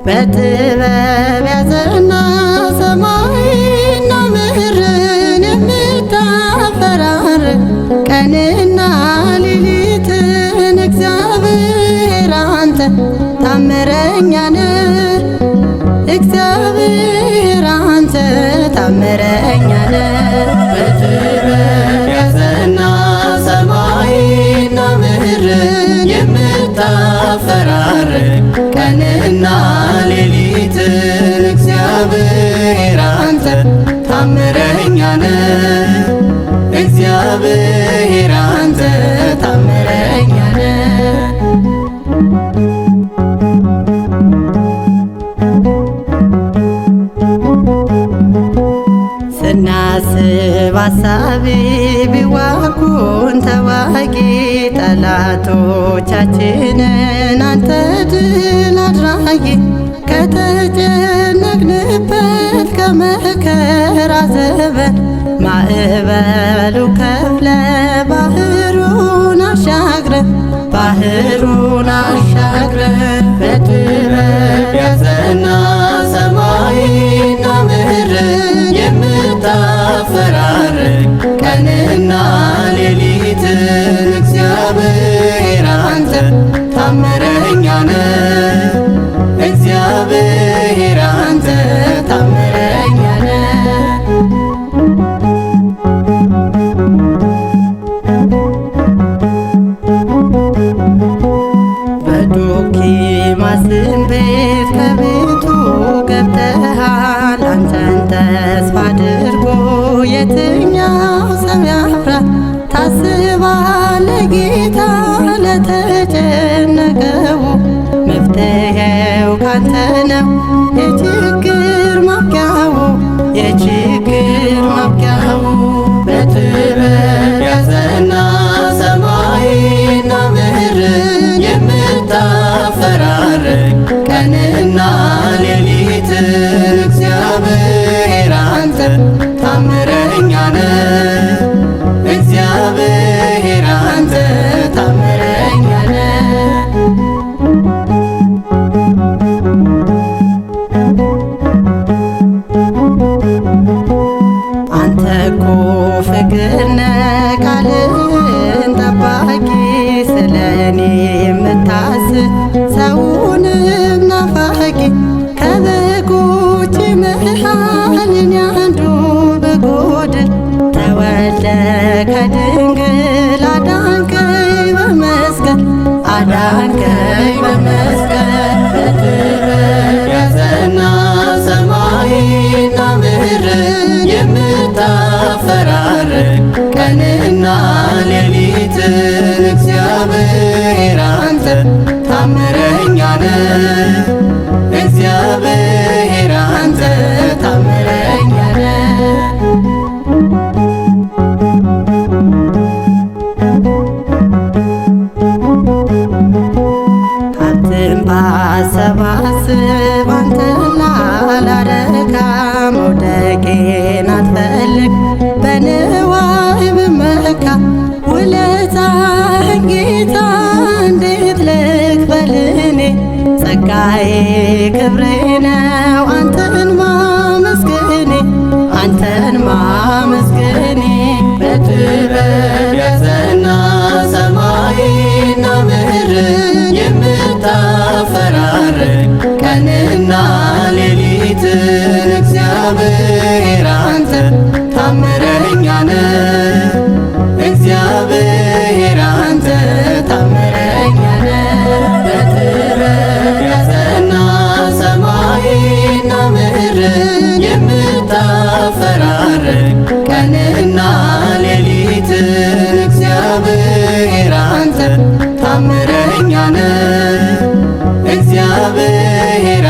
በጥበብ ያጸና ሰማይና ምድርን የምታፈራርቅ ቀንና ሌሊትን እግዚአብሔር አንተ ታምረኛ ነህ። እግዚአብሔር አንተ ታምረኛ ነህ። በጥበብ ያጸና ሰማይና ምድርን የምታፈራርቅ ቀንና ሌሊትን እግዚአብሔር አንተ ታምረኛ ነህ። እግዚአብሔር አንተ ታምረኛ ነህ። ስናስብ አሳቢ ቢዋጉን ተዋጊ ጠላቶቻችንን አንተ ድል አድራጊ ከተጨነቅንበት ከመከራ ዘመን ማዕበሉ ከፍለ ባህሩን አሻግረ በጥበብ ያጸና ሰማይና ምድርን የምታፈራርቅ ቀንና ሌሊትን እግዚአብሔር አንተ ታምረኛ ነህ። እግዚአብሔር አንተ ታምረኛ ነህ። በዶኪማስም ቤት ከቤቱ ገብተሃል። አንተን ተስፋ አድርጎ የትኛው ሰው ያፍራ? ታስባለህ ጌታ ለተጨነቀው፣ መፍትሄው ካንተ ነው የችግር ማብቂያው። በጥበብ ያጸና ሰማይና ምድርን የምታፈራርቅ ቀንና ሌሊትን እግዚአብሔር አንተ ታምረኛ ነህ። እግዚአብሔር አንተ ታምረኛ ነህ። አንተ እኮ ፍቅር ነህ ቃልህን ጠባቂ፣ ስለኔ የምታስብ ሰውንም ናፋቂ። ከበጎች መሃል እኔ አንዱ ብጎድል ተወልደ ከድንግል አዳንከኝ በመስቀል በጥበብ ያጸና ሰማይና ምድርን የምታፈራርቅ ቀንና ሌሊትን እግዚአብሔር አንተ ታምረኛ ነህ። እግዚአብሔር አንተ ታምረኛ ነህ። ሀብትን ባሰባስብ አንተን ላላረካ መውደቄን አትፈልግ በንዋይ ብመካ። ውለታህን ጌታ እንዴት ልክፈል እኔ? ጸጋዬ ክብሬ ነው አንተን ማመስገኔ። በጥበብ ያጸና ሰማይና ምድርን የምታፈራርቅ ቀንና ሌሊትን እግዚአብሔር አንተ ታምረኛ ነህ። እግዚአብሔር አንተ ታምረኛ ነህ። በጥበብ ያጸና ሰማይና ምድርን የምታፈራርቅ ቀንና ሌሊትን እግዚአብሔር አንተ ታምረኛ ነህ። እግዚአብሔር